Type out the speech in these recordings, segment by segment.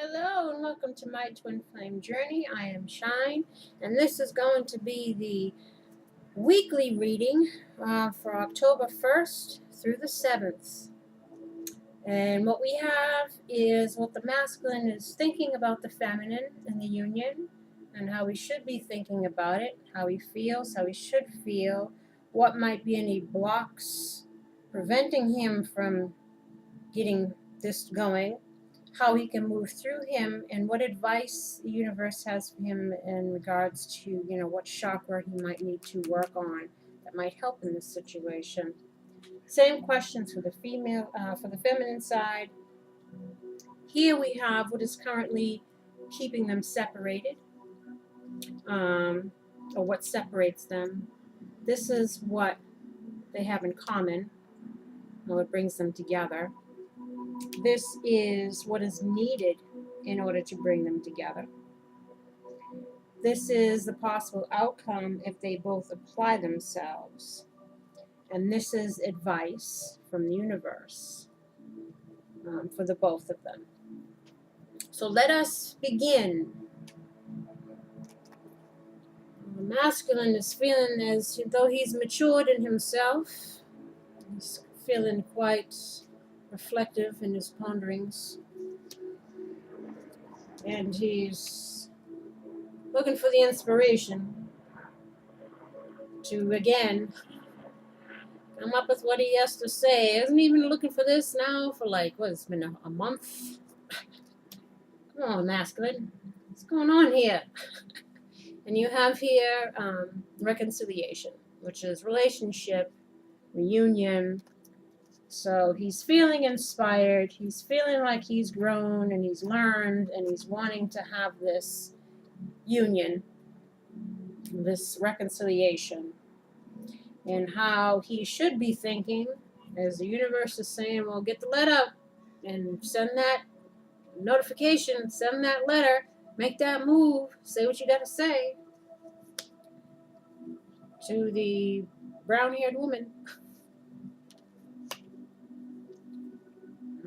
Hello and welcome to my twin flame journey. I am Shine, and this is going to be the weekly reading for October 1st through the 7th. And what we have is what the masculine is thinking about the feminine and the union, and how we should be thinking about it, how he feels, how he should feel, what might be any blocks preventing him from getting this going, how he can move through him, and what advice the universe has for him in regards to, what chakra he might need to work on that might help in this situation. Same questions for the for the feminine side. Here we have what is currently keeping them separated, or what separates them. This is what they have in common, or what brings them together. This is what is needed in order to bring them together. This is the possible outcome if they both apply themselves. And this is advice from the universe for the both of them. So let us begin. The masculine is feeling as though he's matured in himself. He's feeling quite reflective in his ponderings, and he's looking for the inspiration to again come up with what he has to say. He hasn't even looking for this now for it's been a month. Come on, masculine, what's going on here? And you have here reconciliation, which is relationship, reunion. So he's feeling inspired, he's feeling like he's grown and he's learned, and he's wanting to have this union, this reconciliation, and how he should be thinking, as the universe is saying, well, get the letter and send that notification, send that letter, make that move, say what you got to say to the brown-haired woman.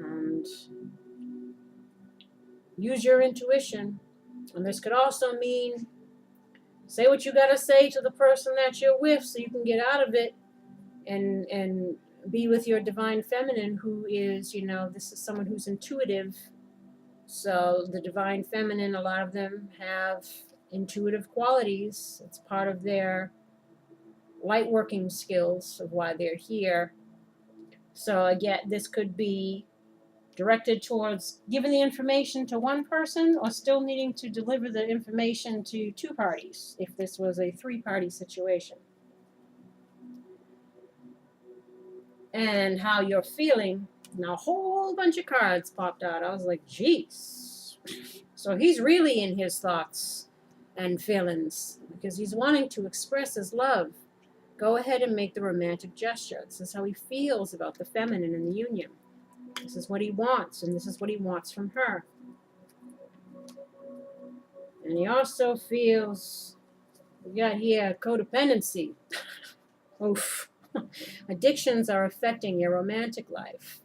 And use your intuition. And this could also mean say what you got to say to the person that you're with so you can get out of it and be with your divine feminine, who is, this is someone who's intuitive. So the divine feminine, a lot of them have intuitive qualities. It's part of their light working skills of why they're here. So again, this could be directed towards giving the information to one person, or still needing to deliver the information to two parties if this was a three-party situation. And how you're feeling. Now a whole bunch of cards popped out. I was like, geez. So he's really in his thoughts and feelings because he's wanting to express his love. Go ahead and make the romantic gesture. This is how he feels about the feminine and the union. This is what he wants, and this is what he wants from her. And he also feels, we got here, codependency. Oof. Addictions are affecting your romantic life.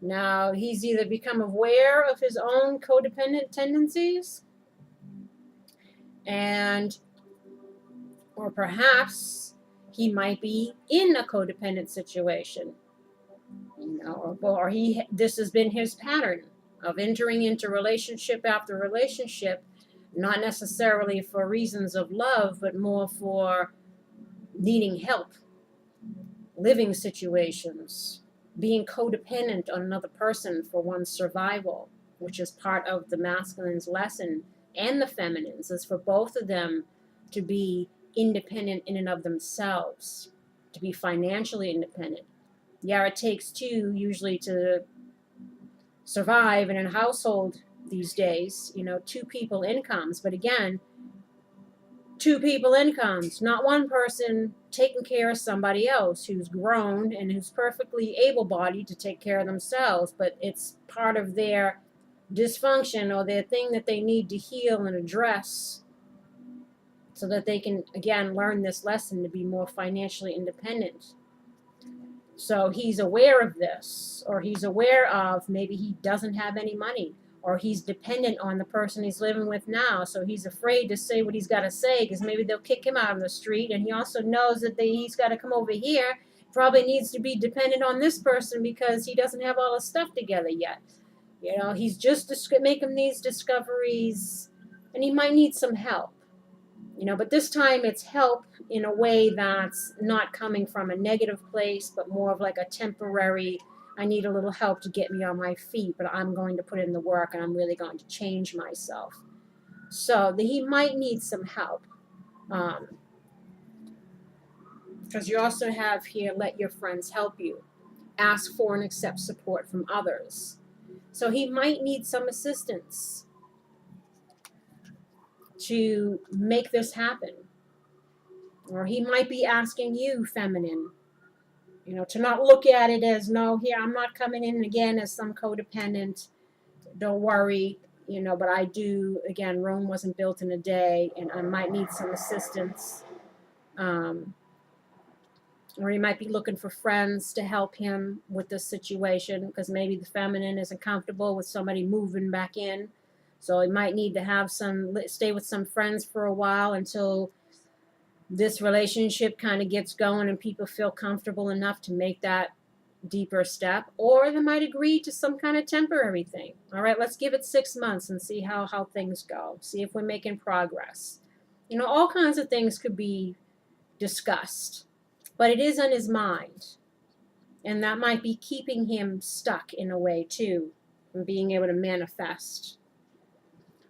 Now, he's either become aware of his own codependent tendencies, or perhaps he might be in a codependent situation. Or this has been his pattern of entering into relationship after relationship, not necessarily for reasons of love, but more for needing help, living situations, being codependent on another person for one's survival, which is part of the masculine's lesson, and the feminine's is for both of them to be independent in and of themselves, to be financially independent. Yeah, it takes two usually to survive in a household these days, two people incomes. But again, two people incomes, not one person taking care of somebody else who's grown and who's perfectly able-bodied to take care of themselves, but it's part of their dysfunction or their thing that they need to heal and address so that they can, again, learn this lesson to be more financially independent. So he's aware of this, or he's aware of maybe he doesn't have any money, or he's dependent on the person he's living with now. So he's afraid to say what he's got to say because maybe they'll kick him out on the street. And he also knows that he's got to come over here. Probably needs to be dependent on this person because he doesn't have all his stuff together yet. You know, he's just making these discoveries, and he might need some help. You know, but this time it's help in a way that's not coming from a negative place, but more of like a temporary, I need a little help to get me on my feet, but I'm going to put in the work and I'm really going to change myself. So he might need some help. Because you also have here, let your friends help you. Ask for and accept support from others. So he might need some assistance to make this happen. Or he might be asking you, feminine, you know, to not look at it as, no, here, I'm not coming in again as some codependent. Don't worry, you know, but I do, again, Rome wasn't built in a day, and I might need some assistance. Or he might be looking for friends to help him with this situation because maybe the feminine isn't comfortable with somebody moving back in. So he might need to have stay with some friends for a while until this relationship kind of gets going and people feel comfortable enough to make that deeper step. Or they might agree to some kind of temporary thing. All right, let's give it 6 months and see how things go. See if we're making progress. You know, all kinds of things could be discussed. But it is on his mind. And that might be keeping him stuck in a way, too, from being able to manifest.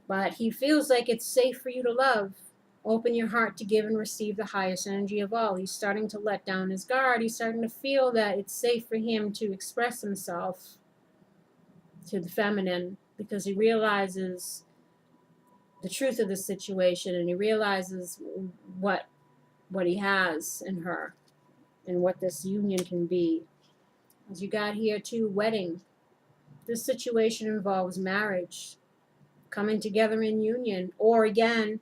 But he feels like it's safe for you to love. Open your heart to give and receive the highest energy of all. He's starting to let down his guard. He's starting to feel that it's safe for him to express himself to the feminine because he realizes the truth of the situation and he realizes what he has in her. And what this union can be. As you got here too, wedding. This situation involves marriage, coming together in union, or again,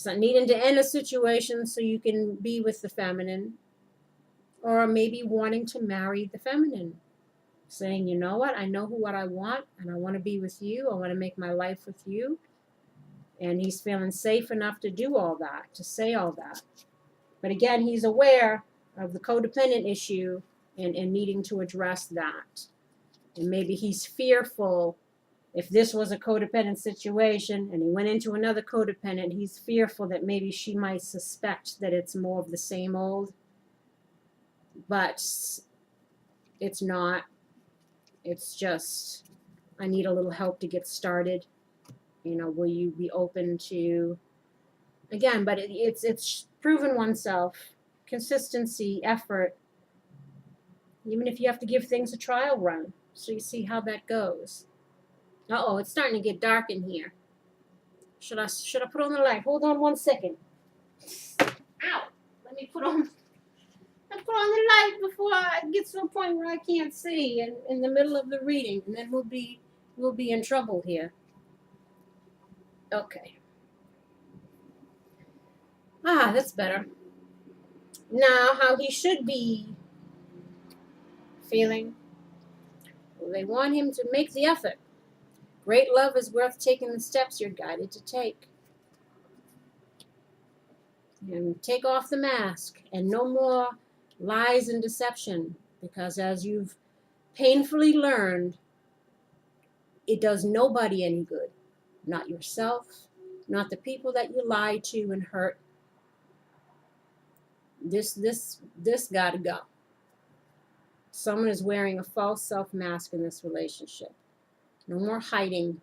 needing to end a situation so you can be with the feminine, or maybe wanting to marry the feminine, saying, you know what, I know what I want, and I want to be with you, I want to make my life with you, and he's feeling safe enough to do all that, to say all that. But again, he's aware of the codependent issue and needing to address that. And maybe he's fearful if this was a codependent situation and he went into another codependent, he's fearful that maybe she might suspect that it's more of the same old. But it's not. It's just, I need a little help to get started. You know, will you be open to, again, but it's proven oneself. Consistency, effort, even if you have to give things a trial run, so you see how that goes. Uh-oh, it's starting to get dark in here. Should I put on the light? Hold on 1 second. Ow! Let me put on the light before I get to a point where I can't see in the middle of the reading, and then we'll be in trouble here. Okay. That's better. Now, how he should be feeling. Well, they want him to make the effort. Great love is worth taking the steps you're guided to take. And take off the mask and no more lies and deception, because as you've painfully learned, it does nobody any good. Not yourself, not the people that you lie to and hurt. This gotta go. Someone is wearing a false self-mask in this relationship. No more hiding.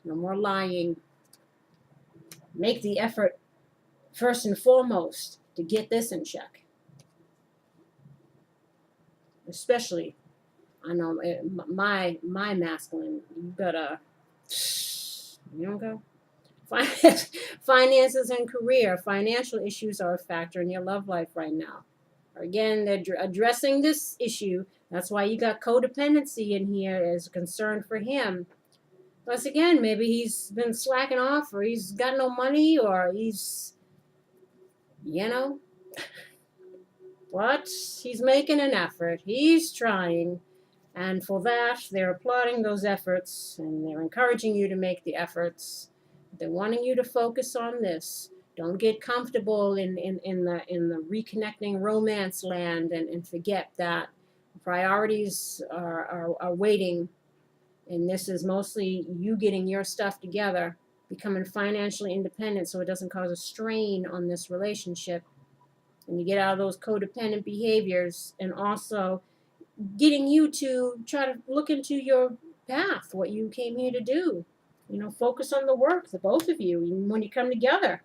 No more lying. Make the effort first and foremost to get this in check. Especially, I know my masculine, you gotta, you don't go. Finances and career. Financial issues are a factor in your love life right now. Again, they're addressing this issue. That's why you got codependency in here as a concern for him. Plus, again, maybe he's been slacking off, or he's got no money, or he's, you know, but he's making an effort. He's trying. And for that, they're applauding those efforts, and they're encouraging you to make the efforts. They're wanting you to focus on this. Don't get comfortable in the reconnecting romance land and forget that priorities are waiting. And this is mostly you getting your stuff together, becoming financially independent so it doesn't cause a strain on this relationship. And you get out of those codependent behaviors, and also getting you to try to look into your path, what you came here to do. You know, focus on the work, the both of you. When you come together,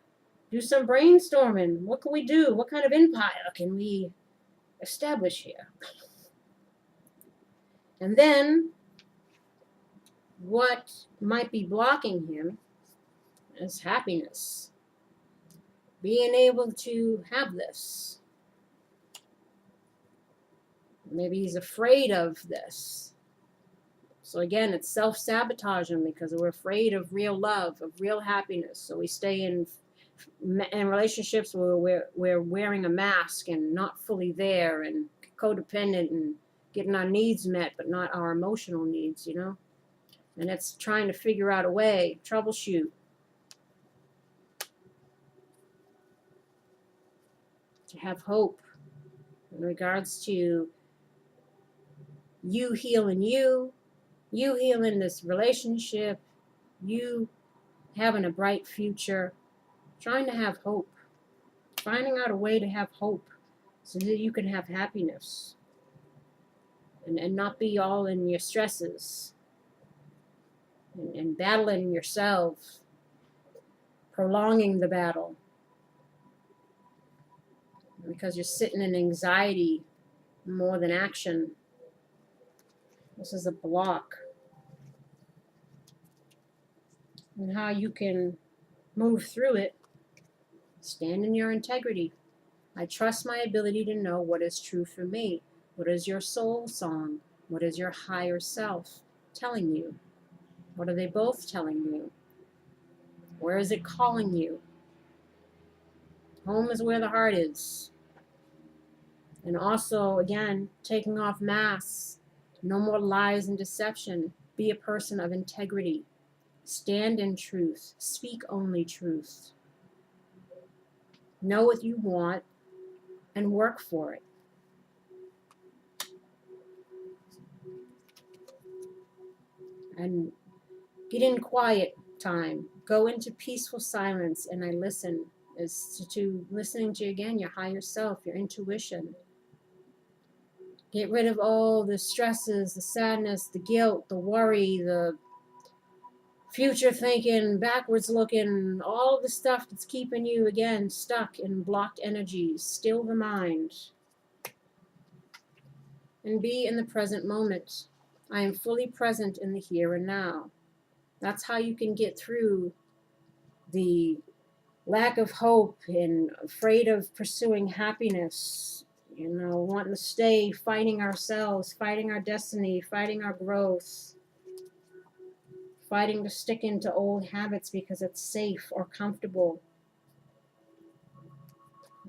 do some brainstorming. What can we do? What kind of empire can we establish here? And then, what might be blocking him is happiness. Being able to have this. Maybe he's afraid of this. So again, it's self-sabotaging because we're afraid of real love, of real happiness. So we stay in relationships where we're wearing a mask and not fully there, and codependent and getting our needs met, but not our emotional needs, you know? And it's trying to figure out a way, troubleshoot. To have hope in regards to you healing you healing this relationship, you having a bright future, trying to have hope, finding out a way to have hope so that you can have happiness and not be all in your stresses and battling yourself, prolonging the battle because you're sitting in anxiety more than action. This is a block. And how you can move through it, stand in your integrity. I trust my ability to know what is true for me. What is your soul song? What is your higher self telling you? What are they both telling you? Where is it calling you? Home is where the heart is. And also, again, taking off masks. No more lies and deception. Be a person of integrity. Stand in truth. Speak only truth. Know what you want and work for it. And get in quiet time. Go into peaceful silence, and I listen. As to listening to, again, your higher self, your intuition. Get rid of all the stresses, the sadness, the guilt, the worry, the future thinking, backwards looking, all the stuff that's keeping you, again, stuck in blocked energies. Still the mind. And be in the present moment. I am fully present in the here and now. That's how you can get through the lack of hope and afraid of pursuing happiness, you know, wanting to stay fighting ourselves, fighting our destiny, fighting our growth. Fighting to stick into old habits because it's safe or comfortable.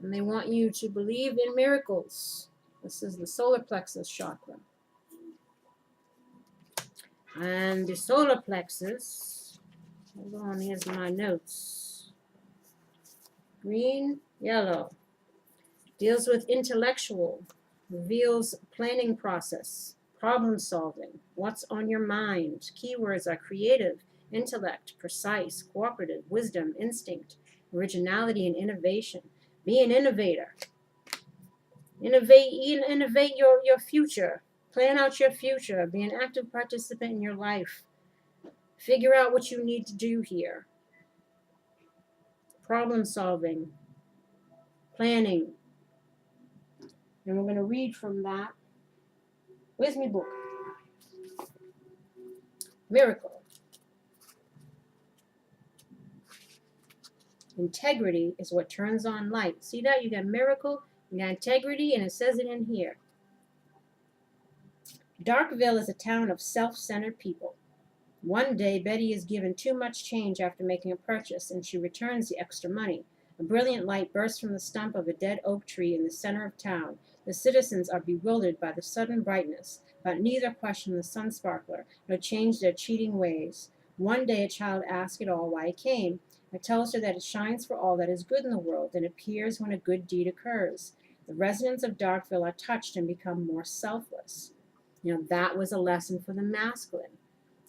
And they want you to believe in miracles. This is the solar plexus chakra. And the solar plexus, hold on, here's my notes. Green, yellow. Deals with intellectual, reveals planning process. Problem solving, what's on your mind. Keywords are creative, intellect, precise, cooperative, wisdom, instinct, originality, and innovation. Be an innovator. Innovate your future. Plan out your future. Be an active participant in your life. Figure out what you need to do here. Problem solving, planning. And we're going to read from that. Where's my book? Miracle. Integrity is what turns on light. See that? You got miracle, you got integrity, and it says it in here. Darkville is a town of self-centered people. One day, Betty is given too much change after making a purchase, and she returns the extra money. A brilliant light bursts from the stump of a dead oak tree in the center of town. The citizens are bewildered by the sudden brightness. but neither questioned the sun sparkler, nor changed their cheating ways. One day a child asked it all why it came. It tells her that it shines for all that is good in the world, and appears when a good deed occurs. The residents of Darkville are touched and become more selfless. That was a lesson for the masculine.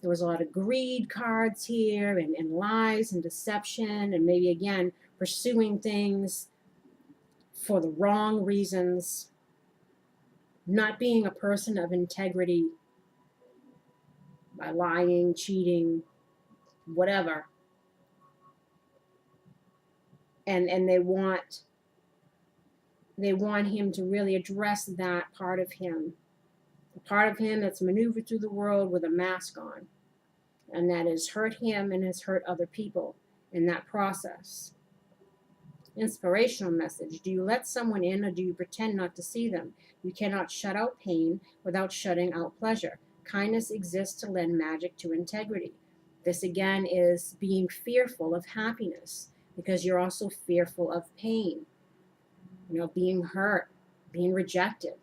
There was a lot of greed cards here, and lies and deception, and maybe, again, pursuing things for the wrong reasons, not being a person of integrity by lying, cheating, whatever. And they want him to really address that part of him, the part of him that's maneuvered through the world with a mask on, and that has hurt him and has hurt other people in that process. Inspirational message. Do you let someone in, or do you pretend not to see them? You cannot shut out pain without shutting out pleasure. Kindness exists to lend magic to integrity. This again is being fearful of happiness, because you're also fearful of pain. Being hurt, being rejected.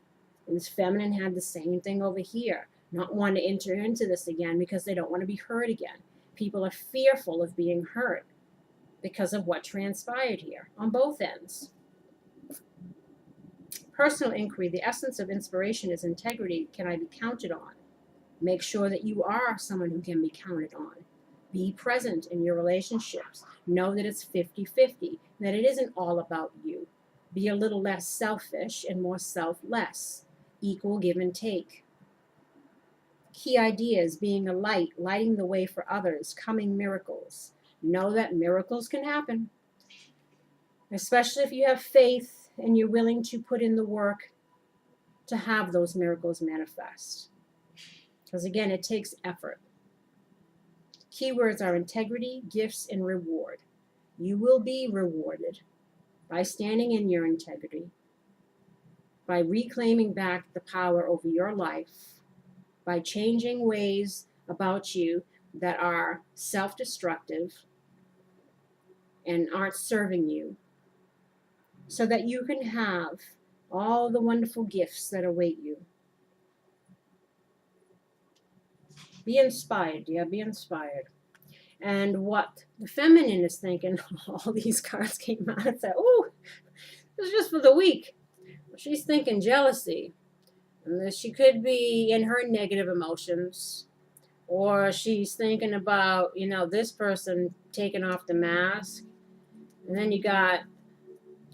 And this feminine had the same thing over here. Not wanting to enter into this again because they don't want to be hurt again. People are fearful of being hurt because of what transpired here on both ends. Personal inquiry. The essence of inspiration is integrity. Can I be counted on? Make sure that you are someone who can be counted on. Be present in your relationships. Know that it's 50-50, that it isn't all about you. Be a little less selfish and more selfless. Equal give and take. Key ideas: being a light, lighting the way for others, coming miracles. Know that miracles can happen, especially if you have faith and you're willing to put in the work to have those miracles manifest. Because again, it takes effort. Keywords are integrity, gifts, and reward. You will be rewarded by standing in your integrity, by reclaiming back the power over your life, by changing ways about you that are self-destructive and aren't serving you, so that you can have all the wonderful gifts that await you. Be inspired, dear. Be inspired. And what the feminine is thinking, all these cards came out and said, oh, this is just for the week. She's thinking jealousy. And she could be in her negative emotions. Or she's thinking about, this person taking off the mask. And then you got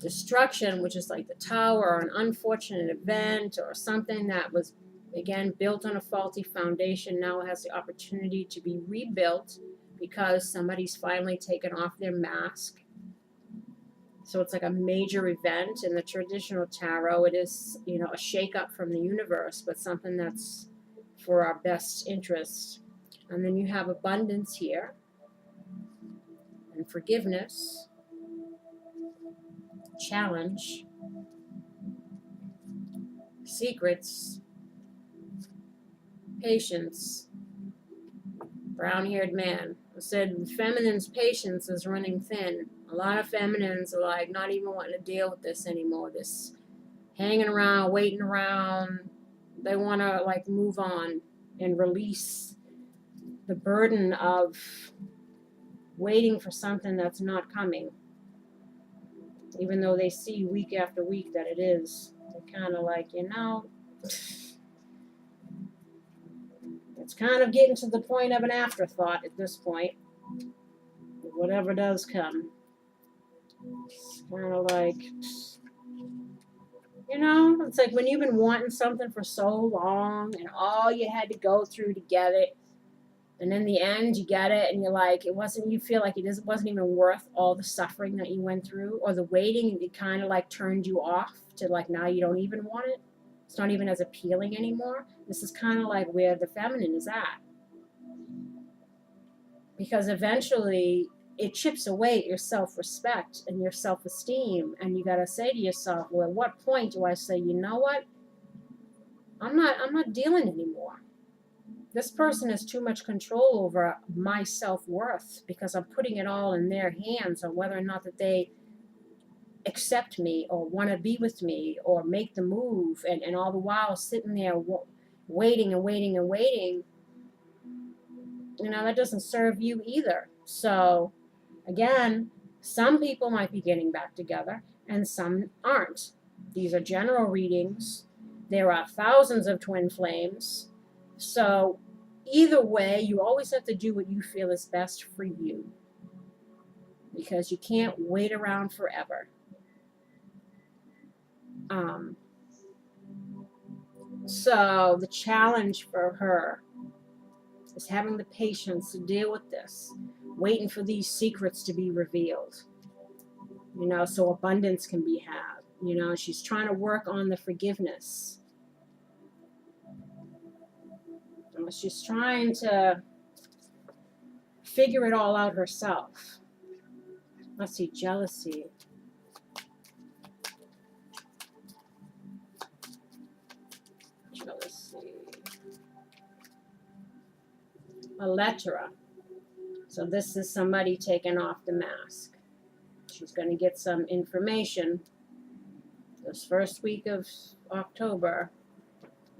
destruction, which is like the tower, or an unfortunate event, or something that was, again, built on a faulty foundation, now has the opportunity to be rebuilt because somebody's finally taken off their mask. So it's like a major event. In the traditional tarot, it is, a shake-up from the universe, but something that's for our best interest. And then you have abundance here, and forgiveness, challenge, secrets, patience, brown-haired man. I said feminine's patience is running thin. A lot of feminines are like not even wanting to deal with this anymore. This hanging around, waiting around. They want to like move on and release the burden of waiting for something that's not coming. Even though they see week after week that it is. They're kind of like, it's kind of getting to the point of an afterthought at this point. Whatever does come. It's kind of like, it's like when you've been wanting something for so long and all you had to go through to get it, and in the end you get it, and you're like, you feel like it wasn't even worth all the suffering that you went through, or the waiting, it kind of like turned you off to like now you don't even want it. It's not even as appealing anymore. This is kind of like where the feminine is at. Because eventually it chips away at your self-respect and your self-esteem, and you got to say to yourself, well, at what point do I say, you know what? I'm not dealing anymore. This person has too much control over my self-worth because I'm putting it all in their hands on whether or not that they accept me or want to be with me or make the move, and all the while sitting there, waiting and waiting and waiting, you know, that doesn't serve you either. So again, some people might be getting back together and some aren't. These are general readings. There are thousands of twin flames. So either way, you always have to do what you feel is best for you, because you can't wait around forever. So the challenge for her is having the patience to deal with this, waiting for these secrets to be revealed, you know, so abundance can be had. You know, she's trying to work on the forgiveness. She's trying to figure it all out herself. Let's see, jealousy. Jealousy. ÄLÄTTERA. So this is somebody taking off the mask. She's going to get some information this first week of October.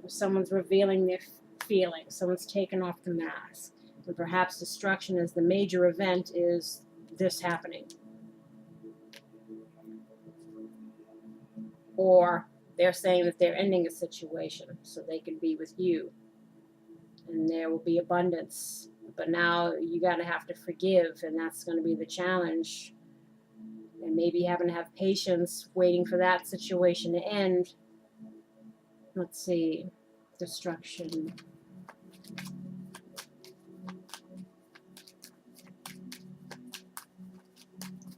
Someone's revealing their feelings. Someone's taken off the mask. And perhaps destruction as the major event is this happening. Or they're saying that they're ending a situation so they can be with you. And there will be abundance. But now you got to have to forgive, and that's going to be the challenge. And maybe having to have patience waiting for that situation to end. Let's see. Destruction.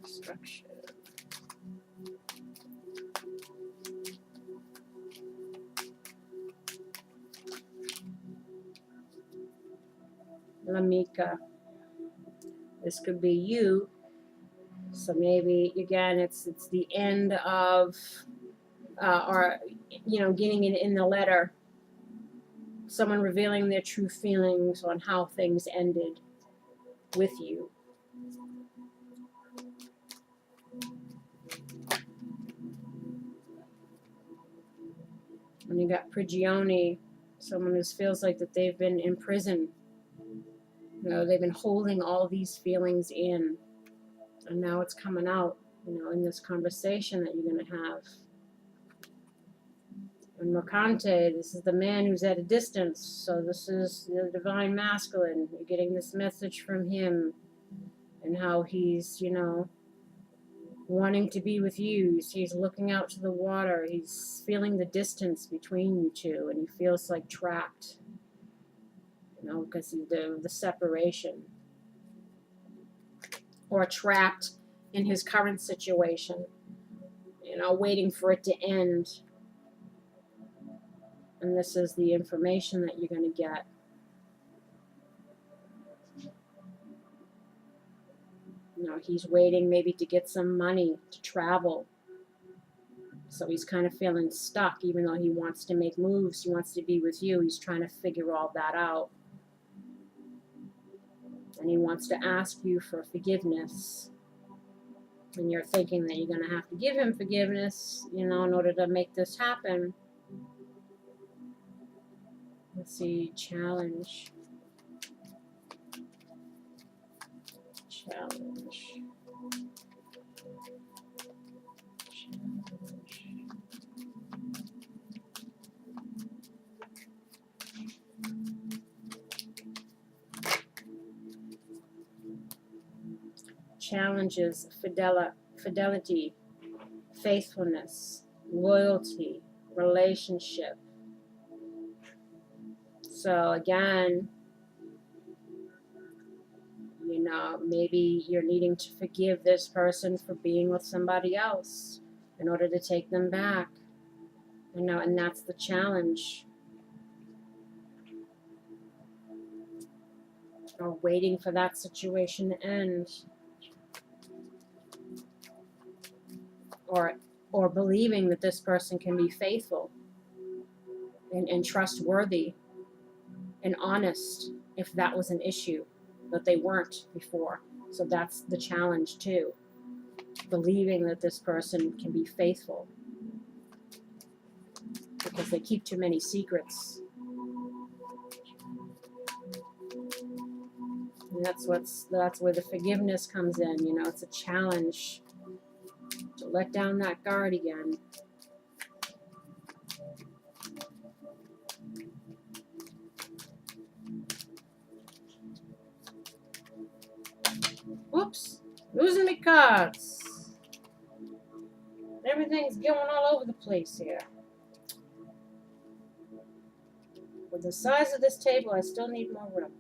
Destruction. Lamika. This could be you. So maybe again, it's the end of, or you know, getting it in the letter. Someone revealing their true feelings on how things ended with you. And you got Prigioni, someone who feels like that they've been in prison. You know, they've been holding all these feelings in, and now it's coming out, you know, in this conversation that you're going to have. And Mercante, this is the man who's at a distance, so this is the divine masculine. You're getting this message from him, and how he's, you know, wanting to be with you. He's looking out to the water. He's feeling the distance between you two, and he feels like trapped. You know, because of the separation. Or trapped in his current situation. You know, waiting for it to end. And this is the information that you're going to get. You know, he's waiting maybe to get some money to travel. So he's kind of feeling stuck, even though he wants to make moves. He wants to be with you. He's trying to figure all that out. And he wants to ask you for forgiveness. And you're thinking that you're going to have to give him forgiveness, you know, in order to make this happen. Let's see, challenge. Challenge. Challenges fidelity, faithfulness, loyalty, relationship. So again, you know, maybe you're needing to forgive this person for being with somebody else in order to take them back. You know, and that's the challenge. Or waiting for that situation to end. Or believing that this person can be faithful and trustworthy and honest if that was an issue that they weren't before. So that's the challenge too. Believing that this person can be faithful because they keep too many secrets. And that's where the forgiveness comes in. You know, it's a challenge to let down that guard again. Whoops, losing my cards. Everything's going all over the place here. With the size of this table, I still need more room.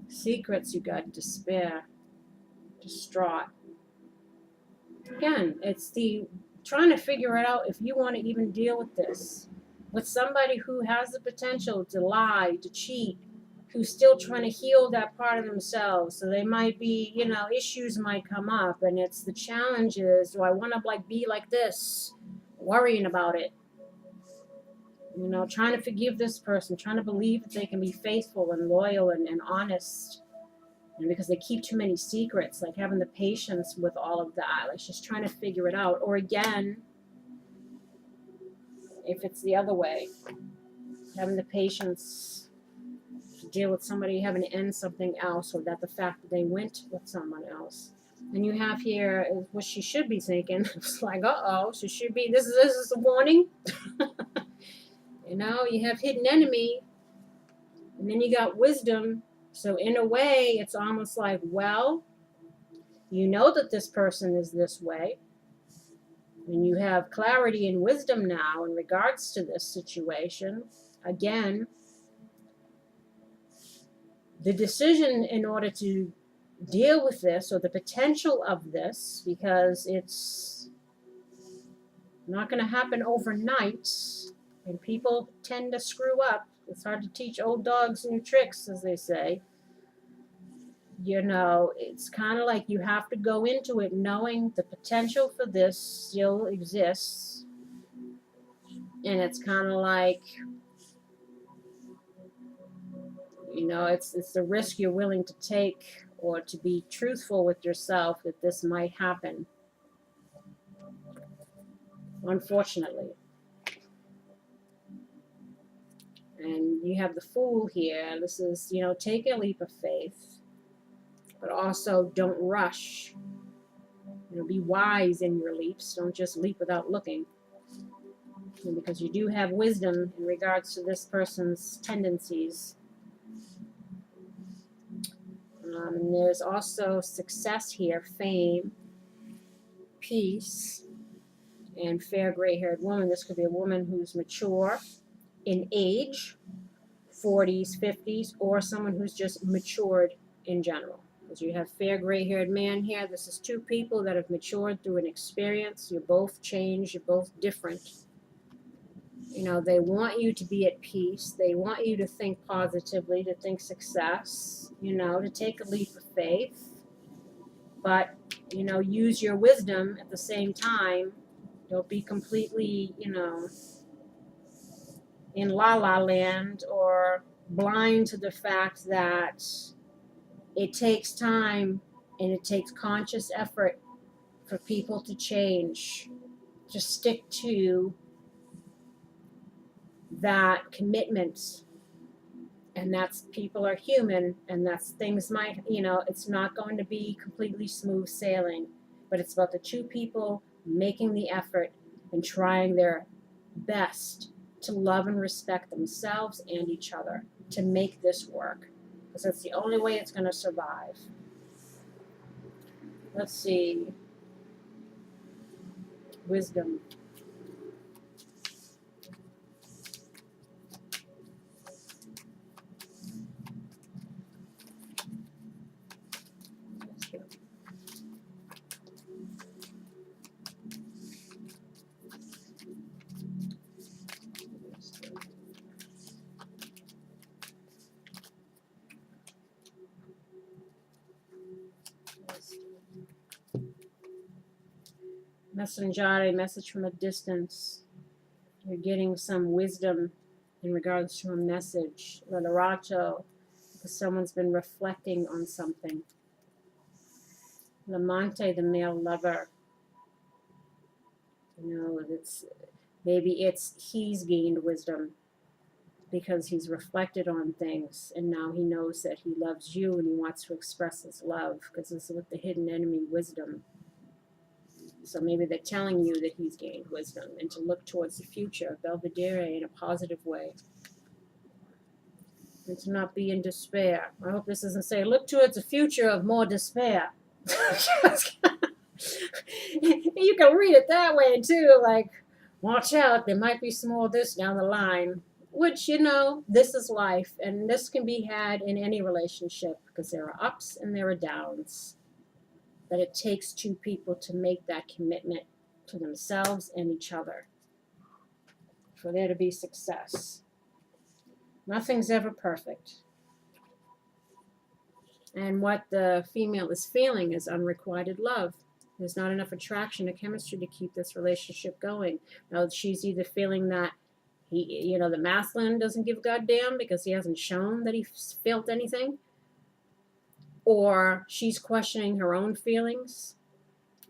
Secrets, you got despair, distraught. Again, it's the trying to figure it out if you want to even deal with this. With somebody who has the potential to lie, to cheat, who's still trying to heal that part of themselves. So they might be, you know, issues might come up, and it's the challenge is, do I want to like be like this? Worrying about it. You know, trying to forgive this person, trying to believe that they can be faithful and loyal and honest. And because they keep too many secrets, like having the patience with all of that, like just trying to figure it out. Or again, if it's the other way, having the patience to deal with somebody having to end something else, or that the fact that they went with someone else. And you have here what she should be thinking. It's like, uh-oh, she should be, this is a warning. You know, you have hidden enemy, and then you got wisdom. So in a way, it's almost like, well, you know that this person is this way, and you have clarity and wisdom now in regards to this situation. Again, the decision in order to deal with this, or the potential of this, because it's not going to happen overnight, and people tend to screw up. It's hard to teach old dogs new tricks, as they say. You know, it's kind of like you have to go into it knowing the potential for this still exists. And it's kind of like, you know, it's the risk you're willing to take, or to be truthful with yourself that this might happen. Unfortunately. And you have the Fool here. This is, you know, take a leap of faith, but also don't rush. You know, be wise in your leaps. Don't just leap without looking. And because you do have wisdom in regards to this person's tendencies. And there's also success here, fame, peace, and fair gray-haired woman. This could be a woman who's mature in age, 40s, 50s, or someone who's just matured in general. Because you have fair gray-haired man here. This is two people that have matured through an experience. You're both changed. You're both different. You know, they want you to be at peace. They want you to think positively, to think success, you know, to take a leap of faith. But, you know, use your wisdom at the same time. Don't be completely, you know, in la-la land, or blind to the fact that it takes time and it takes conscious effort for people to change. Just stick to that commitment. And that's, people are human, and that's, things might, you know, it's not going to be completely smooth sailing, but it's about the two people making the effort and trying their best to love and respect themselves and each other to make this work, because that's the only way it's going to survive. Let's see. Wisdom. Messenger, message from a distance. You're getting some wisdom in regards to a message. Lalarato, because someone's been reflecting on something. L'amante, the male lover. You know, maybe he's gained wisdom because he's reflected on things, and now he knows that he loves you and he wants to express his love, because this is with the hidden enemy wisdom. So maybe they're telling you that he's gained wisdom and to look towards the future, bbLÄSSIİGS, in a positive way. And to not be in despair. I hope this doesn't say, look towards a future of more despair. You can read it that way too, like, watch out, there might be some more of this down the line. Which, you know, this is life, and this can be had in any relationship, because there are ups and there are downs. But it takes two people to make that commitment to themselves and each other for there to be success. Nothing's ever perfect. And what the female is feeling is unrequited love. There's not enough attraction or chemistry to keep this relationship going. Now, she's either feeling that the masculine doesn't give a goddamn because he hasn't shown that he felt anything, or she's questioning her own feelings,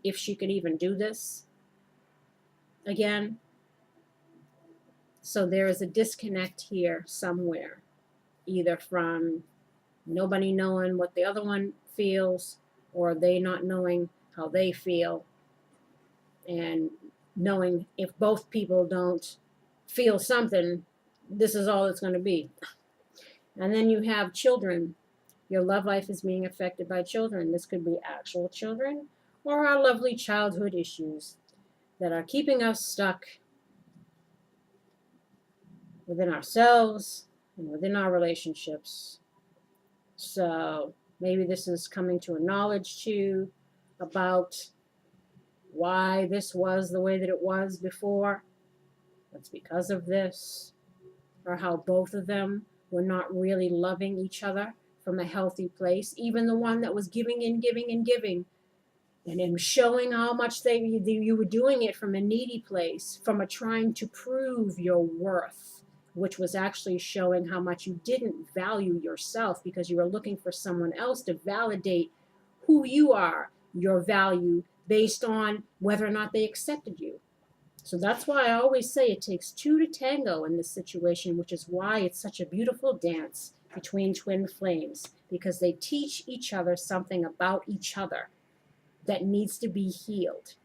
if she could even do this again. So there is a disconnect here somewhere, either from nobody knowing what the other one feels, or they not knowing how they feel, and knowing if both people don't feel something, this is all it's going to be. And then you have children. Your love life is being affected by children. This could be actual children or our lovely childhood issues that are keeping us stuck within ourselves and within our relationships. So maybe this is coming to a knowledge too about why this was the way that it was before. It's because of this, or how both of them were not really loving each other from a healthy place. Even the one that was giving and giving and giving, and then showing how much you were doing it from a needy place, from a trying to prove your worth, which was actually showing how much you didn't value yourself, because you were looking for someone else to validate who you are, your value, based on whether or not they accepted you. So that's why I always say it takes two to tango in this situation, which is why it's such a beautiful dance between twin flames, because they teach each other something about each other that needs to be healed.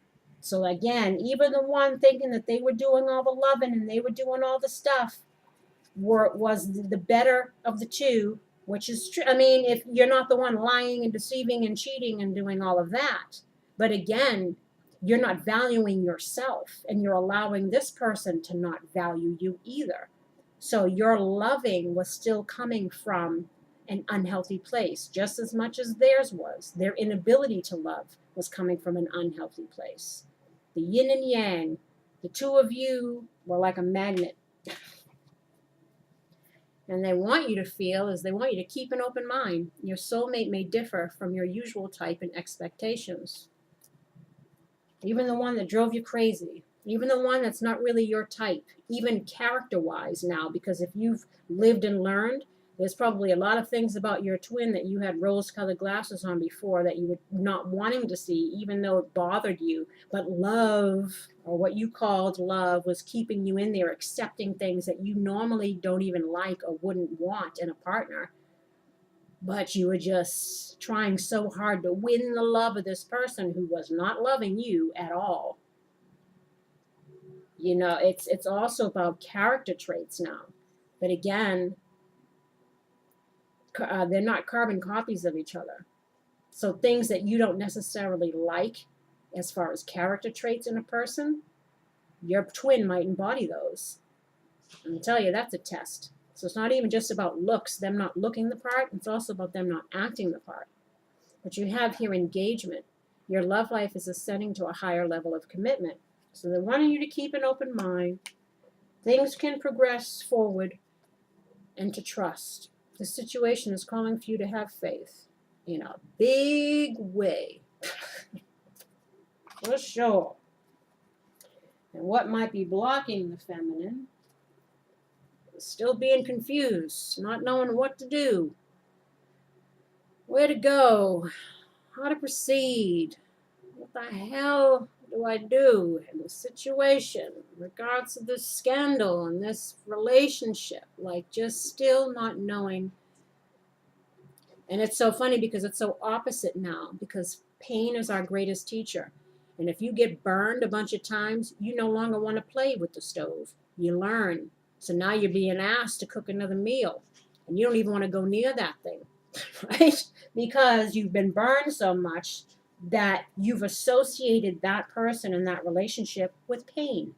So again, even the one thinking that they were doing all the loving and they were doing all the stuff was the better of the two, which is true. I mean, if you're not the one lying and deceiving and cheating and doing all of that, but again, you're not valuing yourself, and you're allowing this person to not value you either. So your loving was still coming from an unhealthy place, just as much as theirs was. Their inability to love was coming from an unhealthy place. The yin and yang, the two of you were like a magnet. And they want you to feel is they want you to keep an open mind. Your soulmate may differ from your usual type and expectations. Even the one that drove you crazy, even the one that's not really your type, even character-wise now, because if you've lived and learned, there's probably a lot of things about your twin that you had rose-colored glasses on before that you were not wanting to see, even though it bothered you. But love, or what you called love, was keeping you in there, accepting things that you normally don't even like or wouldn't want in a partner. But you were just trying so hard to win the love of this person who was not loving you at all. You know, it's also about character traits now. But again, they're not carbon copies of each other. So things that you don't necessarily like as far as character traits in a person, your twin might embody those. I'll tell you, that's a test. So it's not even just about looks, them not looking the part. It's also about them not acting the part. But you have here engagement. Your love life is ascending to a higher level of commitment. So they're wanting you to keep an open mind. Things can progress forward and to trust. The situation is calling for you to have faith in a big way. For sure. And what might be blocking the feminine? Still being confused, not knowing what to do. Where to go? How to proceed? What the hell do I do in this situation in regards to this scandal and this relationship? Like, just still not knowing. And it's so funny because it's so opposite now, because pain is our greatest teacher. And if you get burned a bunch of times, you no longer want to play with the stove. You learn. So now you're being asked to cook another meal, and you don't even want to go near that thing, right? Because you've been burned so much that you've associated that person and that relationship with pain.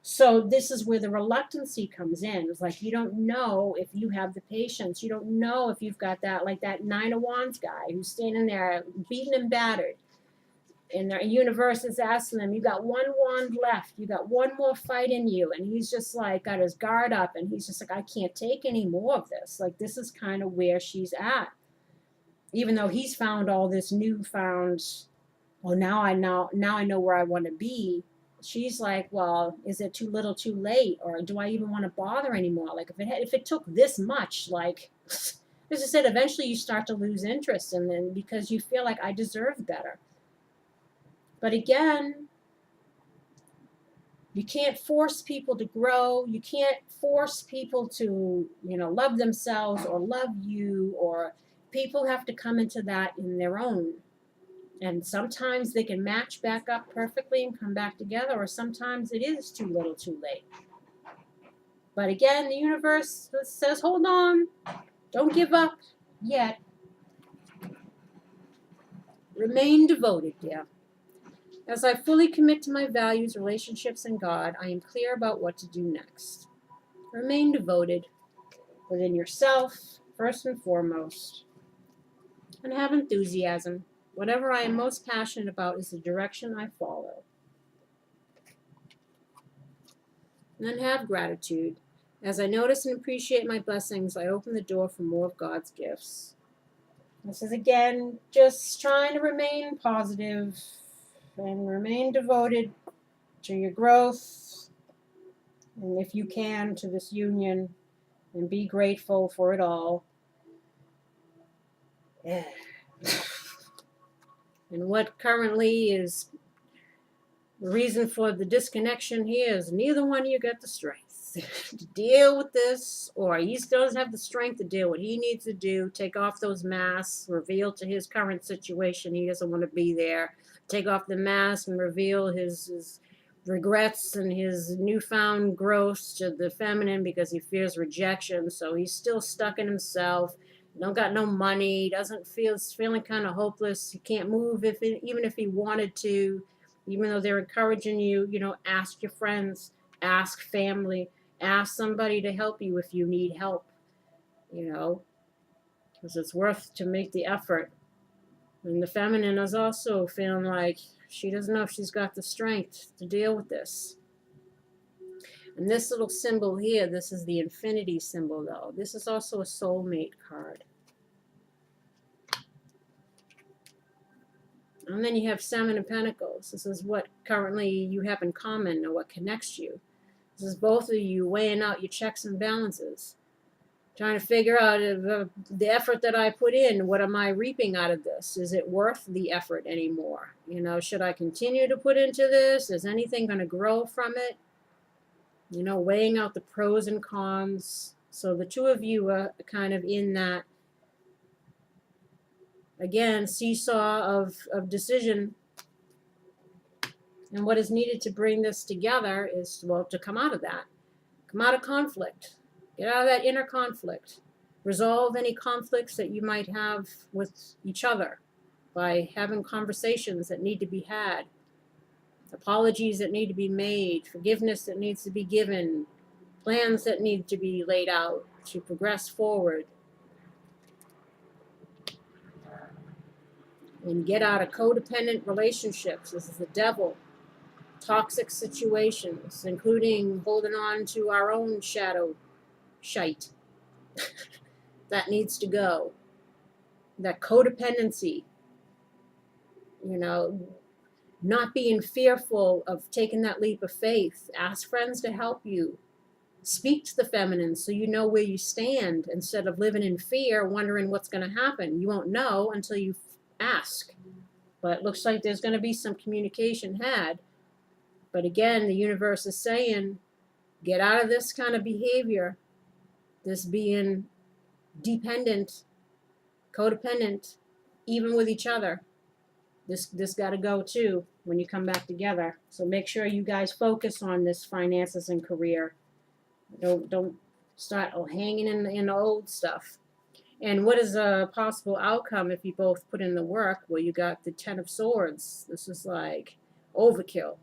So this is where the reluctancy comes in. It's like you don't know if you have the patience. You don't know if you've got that, like that Nine of Wands guy who's standing there beaten and battered. And the universe is asking him, you got one wand left. You got one more fight in you. And he's just like got his guard up. And he's just like, I can't take any more of this. Like, this is kind of where she's at. Even though he's found all this newfound, well, now I know where I want to be. She's like, well, is it too little too late? Or do I even want to bother anymore? Like, if it took this much, like, as I said, eventually you start to lose interest. And then because you feel like I deserve better. But again, you can't force people to grow. You can't force people to, love themselves or love you, or people have to come into that in their own. And sometimes they can match back up perfectly and come back together, or sometimes it is too little too late. But again, the universe says, hold on, don't give up yet. Remain devoted, dear. As I fully commit to my values, relationships, and God, I am clear about what to do next. Remain devoted within yourself, first and foremost, and have enthusiasm. Whatever I am most passionate about is the direction I follow. And then have gratitude. As I notice and appreciate my blessings, I open the door for more of God's gifts. This is, again, just trying to remain positive and remain devoted to your growth, and if you can, to this union, and be grateful for it all. Yeah. And what currently is the reason for the disconnection here is neither one of you got the strength to deal with this, or he still doesn't have the strength to deal with what he needs to do, take off those masks, reveal to his current situation he doesn't want to be there, take off the mask and reveal his regrets and his newfound growth to the feminine because he fears rejection. So he's still stuck in himself. Don't got no money. Feeling kind of hopeless. He can't move even if he wanted to. Even though they're encouraging you, ask your friends, ask family, ask somebody to help you if you need help. Because it's worth to make the effort. And the feminine is also feeling like she doesn't know if she's got the strength to deal with this. And this little symbol here, this is the infinity symbol, though. This is also a soulmate card. And then you have Seven of Pentacles. This is what currently you have in common, or what connects you. This is both of you weighing out your checks and balances. Trying to figure out the effort that I put in, what am I reaping out of this? Is it worth the effort anymore? Should I continue to put into this? Is anything going to grow from it? Weighing out the pros and cons. So the two of you are kind of in that, again, seesaw of decision. And what is needed to bring this together is, well, to come out of that. Come out of conflict. Get out of that inner conflict. Resolve any conflicts that you might have with each other by having conversations that need to be had. Apologies that need to be made. Forgiveness that needs to be given. Plans that need to be laid out to progress forward. And get out of codependent relationships. This is the devil. Toxic situations, including holding on to our own shadow shite. That needs to go. That codependency. Not being fearful of taking that leap of faith. Ask friends to help you. Speak to the feminine so you know where you stand instead of living in fear, wondering what's going to happen. You won't know until you ask. But it looks like there's going to be some communication had. But again, the universe is saying, get out of this kind of behavior, this being dependent, codependent, even with each other. This got to go too when you come back together. So make sure you guys focus on this finances and career. Don't start hanging in the old stuff. And what is a possible outcome if you both put in the work? Well, you got the Ten of Swords. This is like overkill.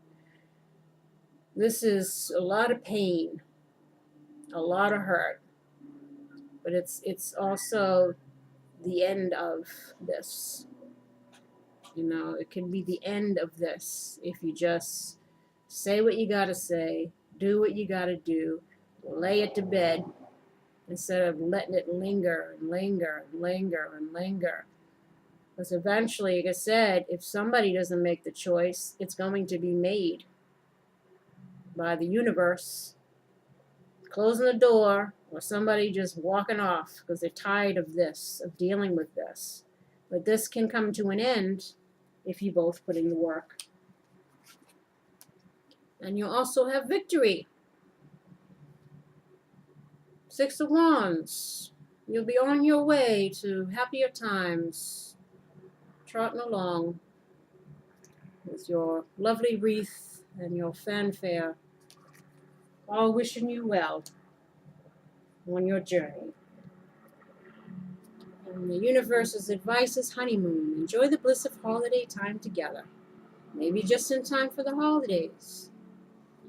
This is a lot of pain, a lot of hurt. But it's also the end of this. You know, it can be the end of this if you just say what you gotta say, do what you gotta do, lay it to bed instead of letting it linger and linger and linger and linger. Because eventually, like I said, if somebody doesn't make the choice, it's going to be made by the universe closing the door, or somebody just walking off because they're tired of this, of dealing with this. But this can come to an end if you both put in the work. And you'll also have victory. Six of Wands. You'll be on your way to happier times, trotting along with your lovely wreath and your fanfare, all wishing you well on your journey. And the universe's advice is honeymoon. Enjoy the bliss of holiday time together. Maybe just in time for the holidays.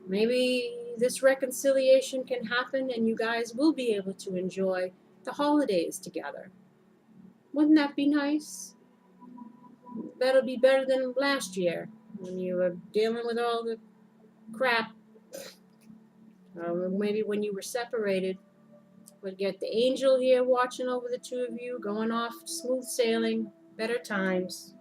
Maybe this reconciliation can happen and you guys will be able to enjoy the holidays together. Wouldn't that be nice? That'll be better than last year when you were dealing with all the crap. Or maybe when you were separated. We'll get the angel here watching over the two of you, going off smooth sailing, better times.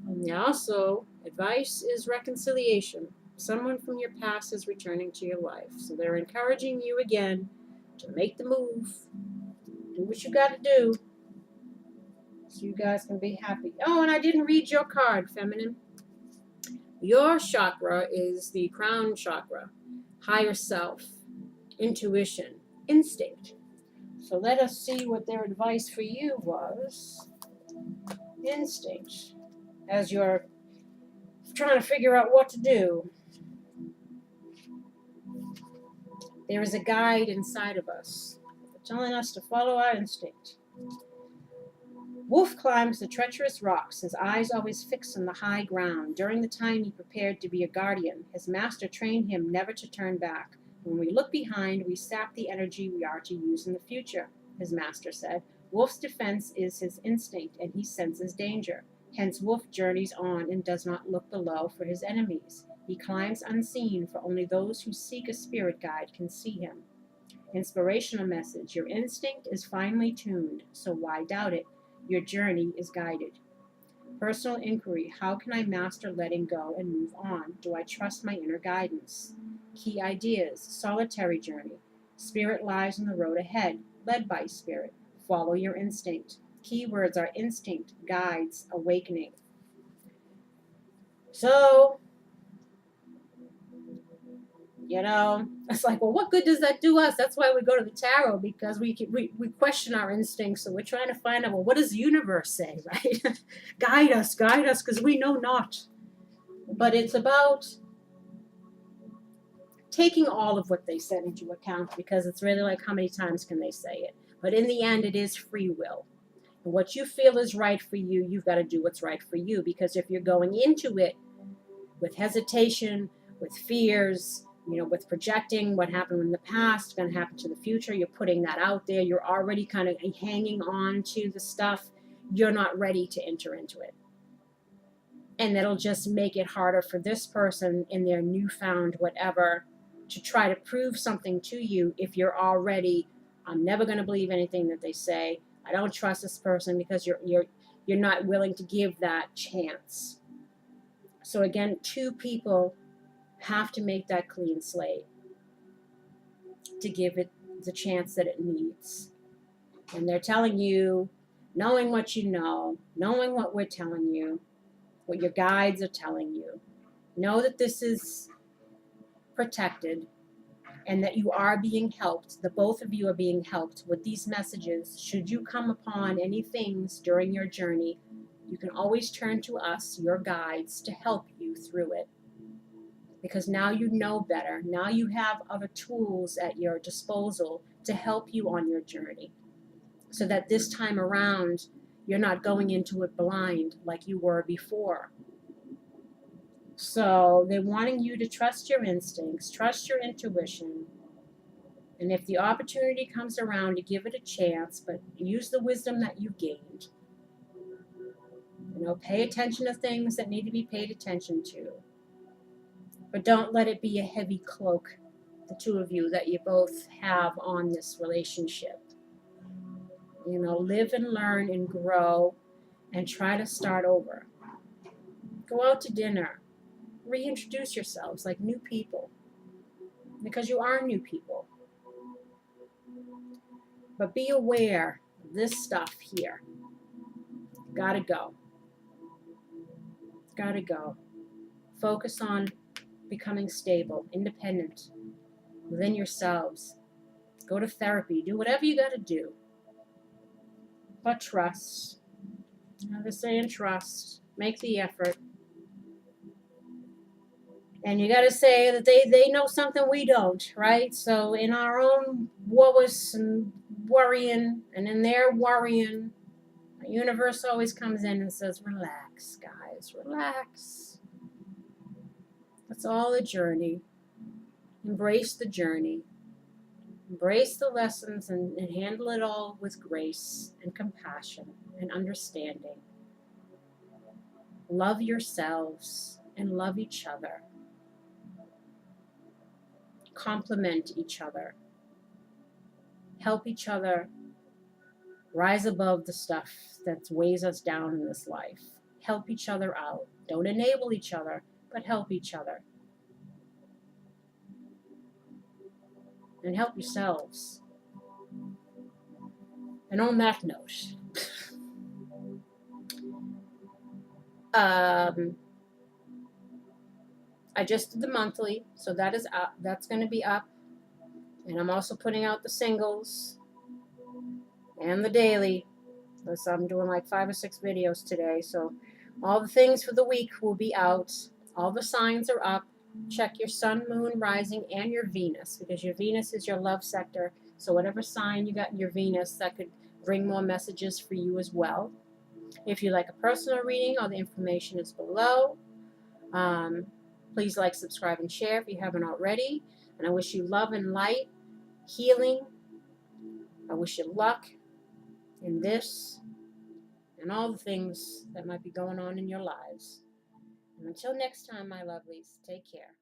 And also, advice is reconciliation. Someone from your past is returning to your life. So they're encouraging you again to make the move. Do what you got to do so you guys can be happy. Oh, and I didn't read your card, feminine. Your chakra is the crown chakra, higher self, intuition, instinct. So let us see what their advice for you was. Instinct. As you're trying to figure out what to do. There is a guide inside of us telling us to follow our instinct. Wolf climbs the treacherous rocks, his eyes always fixed on the high ground. During the time he prepared to be a guardian, his master trained him never to turn back. When we look behind, we sap the energy we are to use in the future, his master said. Wolf's defense is his instinct, and he senses danger. Hence, Wolf journeys on and does not look below for his enemies. He climbs unseen, for only those who seek a spirit guide can see him. Inspirational message. Your instinct is finely tuned, so why doubt it? Your journey is guided. Personal inquiry. How can I master letting go and move on? Do I trust my inner guidance? Key ideas. Solitary journey. Spirit lies on the road ahead, led by spirit. Follow your instinct. Keywords are instinct, guides, awakening. So, you know, it's like, well, what good does that do us? That's why we go to the tarot, because we question our instincts. So we're trying to find out, well, what does the universe say, right? Guide us, because we know not. But it's about taking all of what they said into account, because it's really like, how many times can they say it? But in the end, it is free will. And what you feel is right for you, you've got to do what's right for you. Because if you're going into it with hesitation, with fears, you know, with projecting what happened in the past, going to happen to the future, you're putting that out there, you're already kind of hanging on to the stuff, you're not ready to enter into it. And that'll just make it harder for this person in their newfound whatever to try to prove something to you if you're already, I'm never going to believe anything that they say. I don't trust this person, because you're not willing to give that chance. So again, two people have to make that clean slate. to give it the chance that it needs. And they're telling you, knowing what you know, knowing what we're telling you, what your guides are telling you, know that this is protected and that you are being helped, the both of you are being helped with these messages. Should you come upon any things during your journey, you can always turn to us, your guides, to help you through it. Because now you know better. Now you have other tools at your disposal to help you on your journey. So that this time around, you're not going into it blind like you were before. So they're wanting you to trust your instincts, trust your intuition. And if the opportunity comes around, to give it a chance, but use the wisdom that you gained. You know, pay attention to things that need to be paid attention to. But don't let it be a heavy cloak, the two of you, that you both have on this relationship. You know, live and learn and grow and try to start over. Go out to dinner. Reintroduce yourselves like new people. Because you are new people. But be aware of this stuff here. Gotta go. Gotta go. Focus on becoming stable, independent, within yourselves. Go to therapy. Do whatever you gotta do. But trust. I'm just saying trust. Make the effort. And you gotta say that they know something we don't, right? So in our own woes and worrying, and in their worrying, the universe always comes in and says, relax, guys, relax. It's all a journey. Embrace the journey. Embrace the lessons and handle it all with grace and compassion and understanding. Love yourselves and love each other. Complement each other. Help each other rise above the stuff that weighs us down in this life. Help each other out. Don't enable each other, but help each other. And help yourselves. And on that note, I just did the monthly, so that is up. That's going to be up. And I'm also putting out the singles and the daily. So I'm doing like 5 or 6 videos today. So all the things for the week will be out. All the signs are up. Check your sun, moon, rising, and your Venus, because your Venus is your love sector. So whatever sign you got in your Venus, that could bring more messages for you as well. If you like a personal reading, all the information is below. Please like, subscribe, and share if you haven't already. And I wish you love and light, healing. I wish you luck in this and all the things that might be going on in your lives. And until next time, my lovelies, take care.